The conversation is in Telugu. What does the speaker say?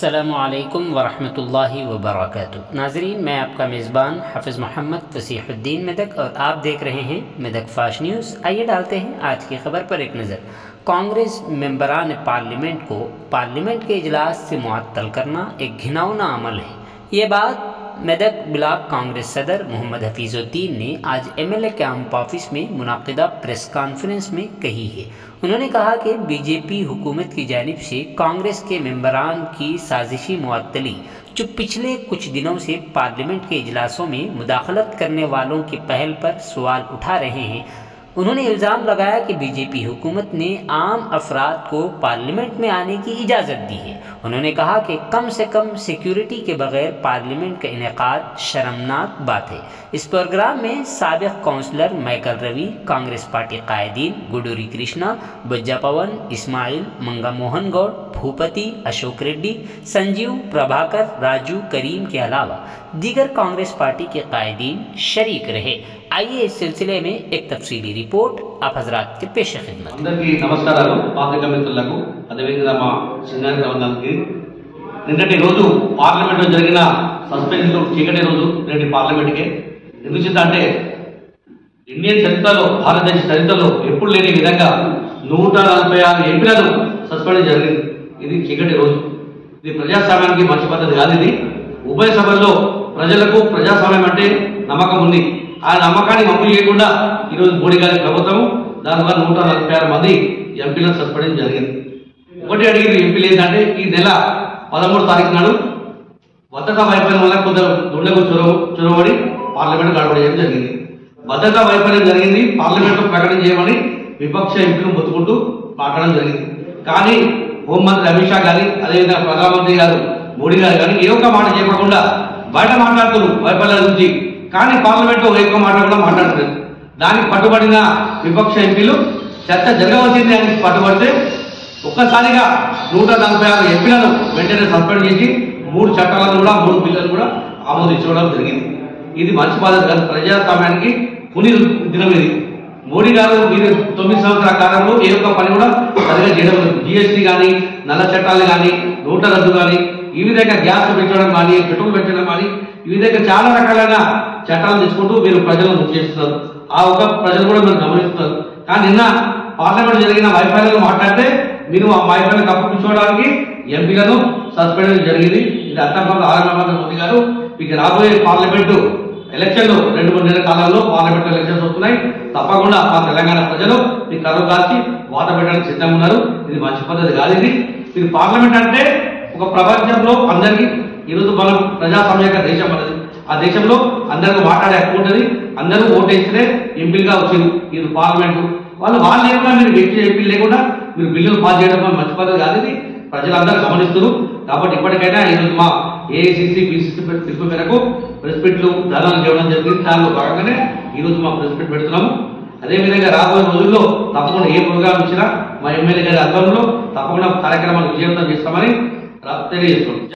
अस्सलामुअलैकुम वरहमतुल्लाहि वबरकातुहू। नाज़रीन, मैं आपका मेज़बान हाफिज़ मोहम्मद फसीहुद्दीन मेदक और आप देख रहे हैं मेदक फाश न्यूज़। आइए डालते हैं आज की खबर पर एक नज़र। कांग्रेस मेंबरान पार्लियामेंट को पार्लियामेंट के इजलास से मुअत्तल करना एक घिनौना अमल है। ये बात मेदक ब्लॉक कांग्रेस सदर मोहम्मद हफीज़ुद्दीन ने आज MLA कैंप ऑफिस में मुनाकिदा प्रेस कॉन्फ्रेंस में कही है। उन्होंने कहा कि बीजेपी हुकूमत की जानिब से कांग्रेस के मेंबरान की साजिशी मुअत्तली जो पिछले कुछ दिनों से पार्लियामेंट के इजलासों में मुदाखलत करने वालों की पहल पर सवाल उठा रहे हैं। उन्होंने इल्ज़ाम लगाया कि बीजेपी हुकूमत ने आम अफराद को पार्लियामेंट में आने की इजाज़त दी है। उन्होंने कहा कि कम से कम सिक्योरिटी के बगैर पार्लियामेंट का इनेकाद शर्मनाक बात है। इस प्रोग्राम में साबिक़ councillor Michael Ravi, Congress party कायदीन गुडूरी कृष्णा, बज्जा पवन, इस्माइल, मंगा मोहन गौड़, भूपति, अशोक रेड्डी, संजीव, प्रभाकर, राजू, करीम के अलावा दीगर कांग्रेस पार्टी के कायदीन शरीक रहे। आइए इस सिलसिले में एक तफसीली रिपोर्ट आप हजरात के पेश खिदमत। అందరికీ నమస్కారాలు। పాత్రికా మిత్రులకు అదేవిధంగా మా సింగారి వందలకి నిన్నటి రోజు పార్లమెంట్లో జరిగిన సస్పెన్షన్ చీకటి రోజు నేటి పార్లమెంట్కే ఎందుకంటే ఇండియన్ చరిత్రలో భారతదేశ చరిత్రలో ఎప్పుడు లేని విధంగా 146 ఎంపీలను సస్పెండ్ జరిగింది। ఇది చీకటి రోజు। ఇది ప్రజాస్వామ్యానికి మంచి పద్ధతి కాదు। ఇది ఉభయ సభల్లో ప్రజలకు ప్రజాస్వామ్యం అంటే నమ్మకం ఉంది। ఆ నమ్మకాన్ని అమలు చేయకుండా ఈరోజు మోడీ గారి ప్రభుత్వం దానివల్ల 146 మంది ఎంపీలను సస్పెండ్ జరిగింది। ఒకటి అడిగింది ఎంపీలు ఏంటంటే ఈ నెల 13 తారీఖు నాడు భద్రతా వైఫల్యం వల్ల కొందరు దుండకు చొరవడి పార్లమెంట్ గడపడం జరిగింది। భద్రతా వైఫల్యం జరిగింది, పార్లమెంట్లో ప్రకటన చేయమని విపక్ష ఎంపీలు మొత్తుకుంటూ మాట్లాడడం జరిగింది। కానీ హోంమంత్రి అమిత్ షా గారి అదేవిధంగా ప్రధానమంత్రి గారు మోడీ గారు కానీ ఏ ఒక్క మాట చెప్పకుండా బయట మాట్లాడుతున్నారు వైఫల్యాల గురించి, కానీ పార్లమెంట్లో ఏ ఒక్క మాట కూడా మాట్లాడుతున్నారు। దానికి పట్టుబడిన విపక్ష ఎంపీలు చర్చ జరగవలసింది అని పట్టుబడితే ఒక్కసారిగా 146 ఎంపీలను వెంటనే సస్పెండ్ చేసి 3 చట్టాలను కూడా 3 బిల్లులను కూడా ఆమోదించడం జరిగింది। ఇది మంచి పద్ధతి కాదు, ప్రజాస్వామ్యానికి పుని దినం ఇది। మోడీ గారు మీరు 9 సంవత్సరాల కాలంలో ఏ ఒక్క పని కూడా సరిగా చేయడం లేదు। GST కానీ, నల్ల చట్టాలు కానీ, నోట్ల రద్దు కానీ, ఈ విధంగా గ్యాస్ పెంచడం కానీ, పెట్రోల్ పెంచడం కానీ, ఈ విధంగా చాలా రకాలైన చట్టాలు తెచ్చుకుంటూ మీరు ప్రజలను ముందు చేస్తున్నారు। ఆ ఒక ప్రజలు కూడా మీరు గమనిస్తున్నారు। కానీ నిన్న పార్లమెంట్ జరిగిన వైఫల్యాలు మాట్లాడితే మీరు ఆ వైఫల్యం కప్పించుకోవడానికి ఎంపీలను సస్పెండ్ జరిగింది। ఇది అర్థంగా ఆరంభంగా మోదీ గారు మీకు రాబోయే పార్లమెంటు ఎలక్షన్లు 2-3 నెలల కాలంలో పార్లమెంట్ ఎలక్షన్స్ వస్తున్నాయి। తప్పకుండా మా తెలంగాణ ప్రజలు మీ కరువు కాల్చి వాత పెట్టడానికి సిద్ధంగా ఉన్నారు। ఇది మంచి పద్ధతి కాదు। ఇది మీరు పార్లమెంట్ అంటే ఒక ప్రపంచంలో అందరికీ ఈరోజు మనం ప్రజాస్వామ్యక దేశం అనేది, ఆ దేశంలో అందరికీ మాట్లాడే హక్కు ఉంటుంది। అందరూ ఓటేస్తే ఎంపీలుగా వచ్చింది ఇది పార్లమెంటు। వాళ్ళు లేకుండా మీరు వ్యక్తి ఎంపీలు లేకుండా మీరు బిల్లులు పాస్ చేయడం మంచి పద్ధతి కాదు। ఇది ప్రజలందరూ గమనిస్తున్నారు। కాబట్టి ఇప్పటికైనా ఈరోజు మా AICC BCC పిలుపు మేరకు ప్రెస్ మీట్లు ధర్నాలు చేయడం జరిగింది। దానిలో భాగంగానే ఈరోజు మా ప్రెస్ మీట్ పెడుతున్నాము। అదేవిధంగా రాబోయే రోజుల్లో తప్పకుండా ఏ ప్రోగ్రాం ఇచ్చినా మా MLA గారి ఆధ్వర్యంలో తప్పకుండా కార్యక్రమాలు విజయవంతం చేస్తామని తెలియజేస్తున్నాం।